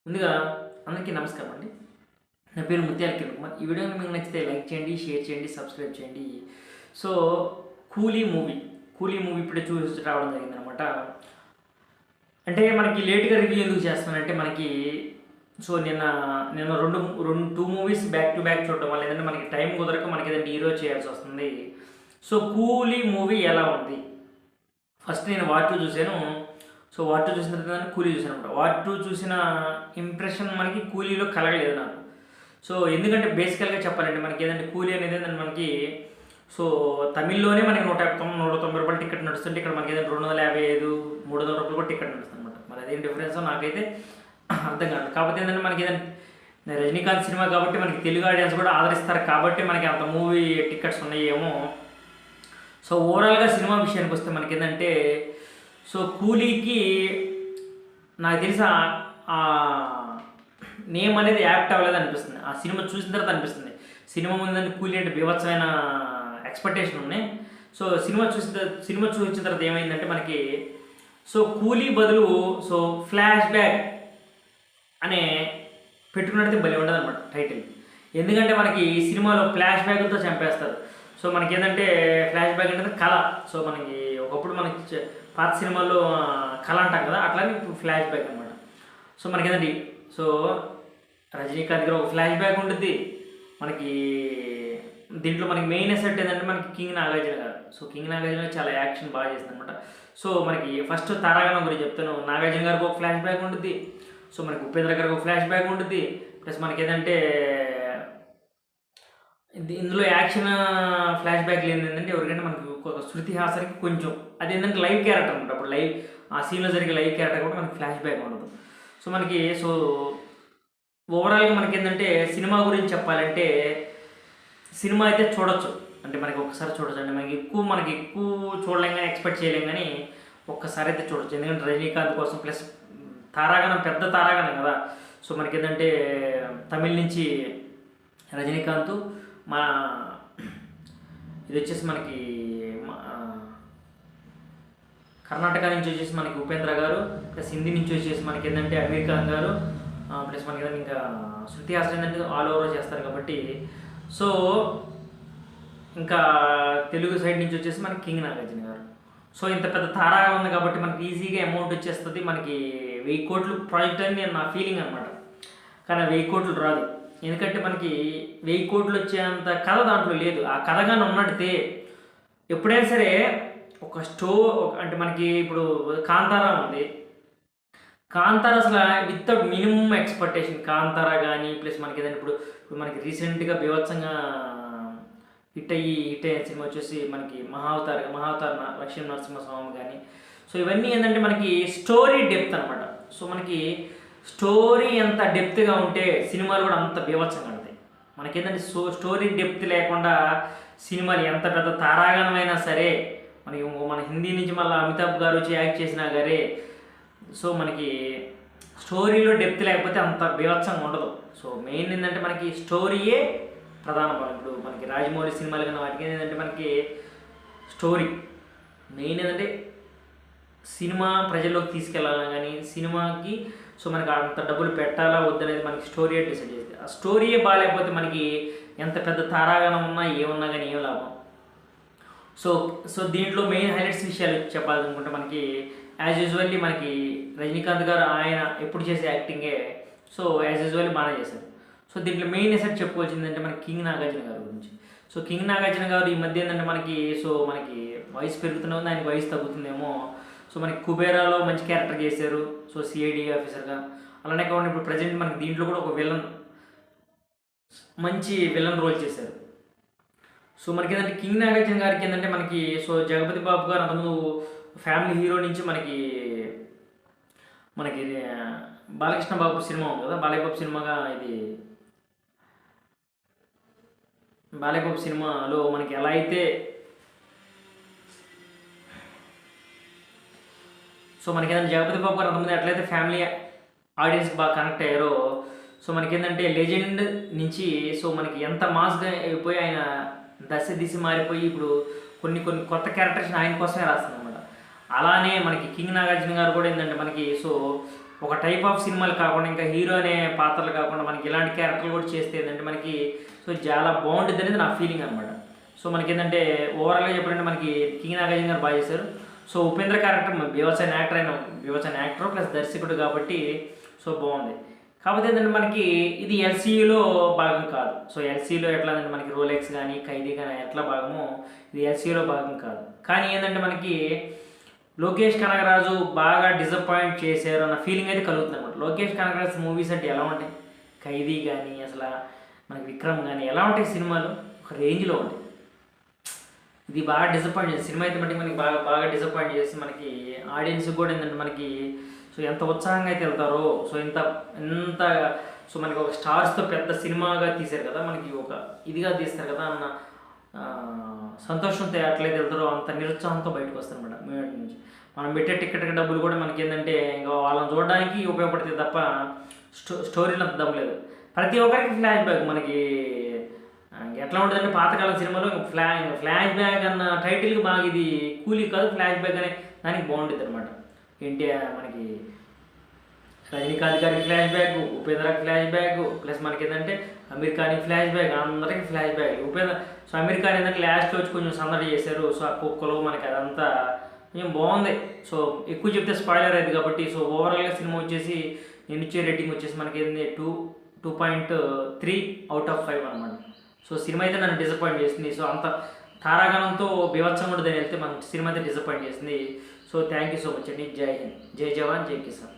ముందుగా అందరికీ నమస్కారం అండి. నా పేరు ముత్యాల కిరణ్ కుమార్. ఈ వీడియో మీకు నచ్చితే లైక్ చేయండి, షేర్ చేయండి, సబ్స్క్రైబ్ చేయండి. సో, 'కూలీ' మూవీ ఇప్పుడే చూసి రావడం జరిగిందనమాట. అంటే మనకి లేట్‌గా రివ్యూ ఎందుకు చేస్తున్నానంటే మనకి నిన్న నేను 2 మూవీస్ బ్యాక్ టు బ్యాక్ చూడడం వల్ల ఏంటంటే మనకి టైం కుదరక మనకేదంటే ఈరోజు చేయాల్సొస్తుంది. సో, 'కూలీ' మూవీ ఎలా ఉంది? ఫస్ట్ నేను 'వార్ 2' చూసాను. సో 'వార్ 2' చూసిన తర్వాత 'కూలీ' చూసాననమాట. 'వార్ 2' చూసిన ఇంప్రెషన్ మనకి 'కూలీలో' కలగలేదు నాకు. సో ఎందుకంటే బేసికల్‌గా చెప్పాలంటే మనకేదంటే 'కూలీ' అనేది ఏందంటే మనకి సో తమిళ్‌లోనే మనకి రూ. 190 టికెట్ నడుస్తుంటే ఇక్కడ మనకేదంటే 255, రూ. 300 కూడా టికెట్ నడుస్తుందనమాట. మరి అదేం డిఫరెన్సో నాకైతే అర్థం కాదు. కాకపోతే ఏంటంటే మనకేదంటే రజనీకాంత్ సినిమా కాబట్టి మనకి తెలుగు ఆడియన్స్ కూడా ఆదరిస్తారు కాబట్టి మనకి అంత మూవీ టికెట్స్ ఉన్నాయేమో. సో ఓవరాల్‌గా సినిమా విషయానికొస్తే మనకేందంటే సో 'కూలీకి' నాకు తెలిసి నేమ్ అనేది యాప్ట్ అవ్వలేదు అనిపిస్తుంది. ఆ సినిమా చూసిన తర్వాత అనిపిస్తుంది. సినిమా ముందంటే 'కూలీ' అంటే బీభత్సమైన ఎక్స్‌పెక్టేషన్ ఉన్నాయి. సో సినిమా చూసిన తర్వాత ఏమైందంటే మనకి సో 'కూలీ' బదులు సో ఫ్లాష్ బ్యాక్ అనే పెట్టుకున్నట్టయితే భలే ఉండదనమాట టైటిల్. ఎందుకంటే మనకి ఈ సినిమాలో ఫ్లాష్ బ్యాక్‌లతో చంపేస్తారు. సో మనకేందంటే ఫ్లాష్ బ్యాక్ అంటే కళ. సో మనకి ఒకప్పుడు మనకి పాత సినిమాల్లో కళ అంటాం కదా! అట్లానే ఇప్పుడు ఫ్లాష్ బ్యాక్ అనమాట. సో మనకేందంటే సో రజనీకాంత్ గారు ఒక ఫ్లాష్ బ్యాక్ ఉండుద్ది. మనకి దీంట్లో మనకి మెయిన్ అసెట్ ఏంటంటే మనకి కింగ్ నాగార్జున గారు. సో కింగ్ నాగార్జున చాలా యాక్షన్ బాగా చేస్తారనమాట. సో మనకి ఫస్ట్ తారాగణం గురించి చెప్తాను. నాగార్జున గారికి ఒక ఫ్లాష్ బ్యాక్ ఉండుద్ది. సో మనకి ఉపేంద్ర గారికి ఒక ఫ్లాష్ బ్యాక్ ఉండుద్ది. ప్లస్ మనకేందంటే ఇందులో యాక్షన్ ఫ్లాష్ బ్యాక్‌లు ఏంటంటే ఎవరికంటే మనకి ఒక శృతి హాసన్‌కి కొంచెం అదేంటంటే లైవ్ క్యారెక్టర్ అనమాట. అప్పుడు ఆ సీన్‌లో జరిగే లైవ్ క్యారెక్టర్ కూడా మనకి ఫ్లాష్ బ్యాక్ ఉండదు. సో మనకి ఓవరాల్‌గా మనకేందంటే సినిమా గురించి చెప్పాలంటే సినిమా అయితే చూడొచ్చు. అంటే మనకి ఒక్కసారి చూడొచ్చు. అంటే మనకి ఎక్కువ చూడలేం గానీ, ఎక్స్‌పెక్ట్ చేయలేం గానీ, ఒక్కసారి అయితే చూడొచ్చు. ఎందుకంటే రజనీకాంత్ కోసం ప్లస్ తారాగణం పెద్ద తారాగణం కదా! సో మనకేందంటే తమిళ్ నుంచి రజనీకాంత్ మన ఇదొచ్చేసి మనకి కర్ణాటక నుంచి వచ్చేసి మనకి ఉపేంద్ర గారు, ప్లస్ హిందీ నుంచి వచ్చేసి మనకి ఏంటంటే అమీర్ ఖాన్ గారు, ప్లస్ మనకి ఏదైనా ఇంకా శృతి హాసన్ ఏంటంటే ఆల్ ఓవర్ చేస్తారు కాబట్టి సో ఇంకా తెలుగు సైడ్ నుంచి వచ్చేసి మనకి కింగ్ నాగార్జున గారు. సో ఇంత పెద్ద తారాగా ఉంది కాబట్టి మనకి ఈజీగా అమౌంట్ వచ్చేస్తుంది. మనకి 1000 కోట్లు ప్రాజెక్ట్ అని నా ఫీలింగ్ అనమాట. కానీ 1000 కోట్లు రాదు. ఎందుకంటే మనకి 1000 కోట్లు వచ్చేంత కథ దాంట్లో లేదు. ఆ కథ గాని ఉన్నట్టే ఎప్పుడైనా సరే అంటే మనకి ఇప్పుడు 'కాంతార' ఉంది. 'కాంతార' అసలు వితౌట్ మినిమమ్ ఎక్స్‌పెక్టేషన్ 'కాంతార' గాని ప్లస్ మనకి ఏదైనా ఇప్పుడు మనకి రీసెంట్‌గా బీభత్సంగా హిట్ అయిన సినిమా వచ్చేసి మనకి 'మహావతార్' లక్ష్మీ నరసింహస్వామి గాని. సో ఇవన్నీ ఏంటంటే మనకి స్టోరీ డెప్త్ అనమాట. సో మనకి స్టోరీ ఎంత డెప్త్‌గా ఉంటే సినిమాలు కూడా అంత బీభత్సంగా ఉంటాయి. మనకేంటంటే స్టోరీ డెప్త్ లేకుండా సినిమాలు ఎంత పెద్ద తారాగణమైనా సరే మన హిందీ నుంచి మళ్ళీ అమితాబ్ గారు వచ్చి యాక్ట్ చేసినా సరే సో మనకి స్టోరీలో డెప్త్ లేకపోతే అంత బీభత్సంగా ఉండదు. సో మెయిన్ ఏంటంటే మనకి స్టోరీయే ప్రధాన బలం. ఇప్పుడు మనకి రాజమౌళి సినిమాలు కానీ వాటికి ఏంటంటే మనకి స్టోరీ మెయిన్ ఏంటంటే సినిమా ప్రజల్లోకి తీసుకెళ్ళాలని కానీ సినిమాకి సో మనకి అంత డబ్బులు పెట్టాలా వద్దనేది మనకి స్టోరీయే డిసైడ్ చేస్తుంది. ఆ స్టోరీయే బాగాలేకపోతే మనకి ఎంత పెద్ద తారాగణం ఉన్నా ఏమున్నా కానీ ఏం లాభం. సో దీంట్లో మెయిన్ హైలైట్స్ విషయాలు చెప్పాలనుకుంటే మనకి యాజ్ యూజువల్లీ మనకి రజనీకాంత్ గారు ఆయన ఎప్పుడు చేసే యాక్టింగే సో యాజ్ యూజువల్లీ బాగానే చేశారు. సో దీంట్లో మెయిన్ ఎసెట్ చెప్పుకోవాల్సిందంటే మనకి కింగ్ నాగార్జున గారి గురించి. సో కింగ్ నాగార్జున గారు ఈ మధ్య ఏంటంటే మనకి వయసు పెరుగుతున్న ఉంది, ఆయనకి వయసు తగ్గుతుందేమో. సో మనకి 'కుబేరాలో' మంచి క్యారెక్టర్ చేశారు. సో సిఐడి ఆఫీసర్గా. అలానే కాకుండా ఇప్పుడు ప్రజెంట్ మనకి దీంట్లో కూడా ఒక మంచి విలన్ రోల్ చేశారు. సో మనకేంటంటే కింగ్ నాగార్జున గారికి ఏంటంటే మనకి సో 'జగపతి బాబు' గారు అంతకుముందు ఫ్యామిలీ హీరో నుంచి మనకి బాలకృష్ణ బాబు సినిమా ఉంది కదా! బాలయ్య బాబు సినిమాలో మనకి ఎలా అయితే సో మనకేంటంటే 'జగపతి బాబు' గారు అంతకుముందు ఎట్లయితే ఫ్యామిలీ ఆడియన్స్‌కి బాగా కనెక్ట్ అయ్యారో సో మనకేంటంటే లెజెండ్ నుంచి సో మనకి ఎంత మాస్‌గా అయిపోయి ఆయన దిశ మారిపోయి ఇప్పుడు కొన్ని కొత్త క్యారెక్టర్స్‌ని ఆయన కోసమే రాస్తున్నారనమాట. అలానే మనకి కింగ్ నాగార్జున గారు కూడా ఏంటంటే మనకి ఒక టైప్ ఆఫ్ సినిమాలు కాకుండా ఇంకా హీరో అనే పాత్రలు కాకుండా మనకి ఇలాంటి క్యారెక్టర్లు కూడా చేస్తే ఏంటంటే మనకి సో చాలా బాగుంటుంది అనేది నా ఫీలింగ్ అనమాట. సో మనకి ఏంటంటే ఓవరాల్గా చెప్పాలంటే మనకి కింగ్ నాగార్జున గారు బాగా చేశారు. సో ఉపేంద్ర క్యారెక్టర్ బీభత్సమైన యాక్టర్ ప్లస్ దర్శకుడు కాబట్టి సో బాగుంది. కాకపోతే ఏంటంటే మనకి ఇది ఎల్సీయూలో భాగం కాదు. సో ఎల్సీలో ఎట్లా అంటే మనకి రోలెక్స్ కానీ ఖైదీ కానీ ఎట్లా భాగమో ఇది ఎల్సీలో భాగం కాదు. కానీ ఏంటంటే మనకి లోకేష్ కనగరాజు బాగా డిసప్పాయింట్ చేశారు అన్న ఫీలింగ్ అయితే కలుగుతుంది అనమాట. లోకేష్ కనగరాజు మూవీస్ అంటే ఎలా ఉంటాయి, ఖైదీ కానీ అసలు మనకి విక్రమ్ కానీ ఎలా ఉంటాయి సినిమాలు, ఒక రేంజ్లో ఉంటాయి. ఇది బాగా డిసప్పాయింట్ చేసి సినిమా అయితే మనకి బాగా డిసప్పాయింట్ చేసి మనకి ఆడియన్స్ కూడా ఏంటంటే మనకి సో ఎంత ఉత్సాహంగా అయితే వెళ్తారో సో ఎంత సో మనకి ఒక స్టార్స్తో పెద్ద సినిమాగా తీశారు కదా, మనకి ఒక ఇదిగా తీస్తారు కదా అన్న సంతోషంతో ఎట్లయితే వెళ్తారో అంత నిరుత్సాహంతో బయటకు వస్తారు అనమాట మేడ నుంచి. మనం పెట్టే టికెట్ డబ్బులు కూడా మనకి ఏంటంటే ఇంకా వాళ్ళని చూడడానికి ఉపయోగపడుతుంది తప్ప స్టోరీలో అంత డబ్బు లేదు. ప్రతి ఒక్కరికి ఫ్లాష్ బ్యాక్ మనకి ఎట్లా ఉంటుందంటే పాతకాలం సినిమాలో ఫ్లాష్ బ్యాక్ అన్న టైటిల్కి బాగా ఇది కూలీ కాదు, ఫ్లాష్ బ్యాక్ అనే దానికి బాగుంటుంది అనమాట. ఏంటి మనకి రజనీకాంత్ గారికి ఫ్లాష్ బ్యాక్, ఉపేంద్రకి ఫ్లాష్ బ్యాక్, ప్లస్ మనకి ఏంటంటే అమీర్ ఖాన్కి ఫ్లాష్ బ్యాక్, అందరికీ flashback. So Aamir Khan ఏంటంటే లాస్ట్లో వచ్చి కొంచెం సందడి చేశారు. సో ఆ కుక్కలు మనకి అదంతా కొంచెం బాగుంది. సో ఎక్కువ చెప్తే స్పాయిలర్ అయింది కాబట్టి సో ఓవరాల్గా సినిమా వచ్చేసి నేను ఇచ్చే రేటింగ్ వచ్చేసి మనకి ఏంటి 2.3 out of 5 అనమాట. సో సినిమా అయితే నన్ను డిసప్పాయింట్ చేసింది. సో అంత తారాగణంతో బీభత్సంగా ఉండదని వెళ్తే మన సినిమా అయితే డిసప్పాయింట్ చేసింది. So thank you so much అండి. జై హింద్, జై జవాన్, జై కిసాన్.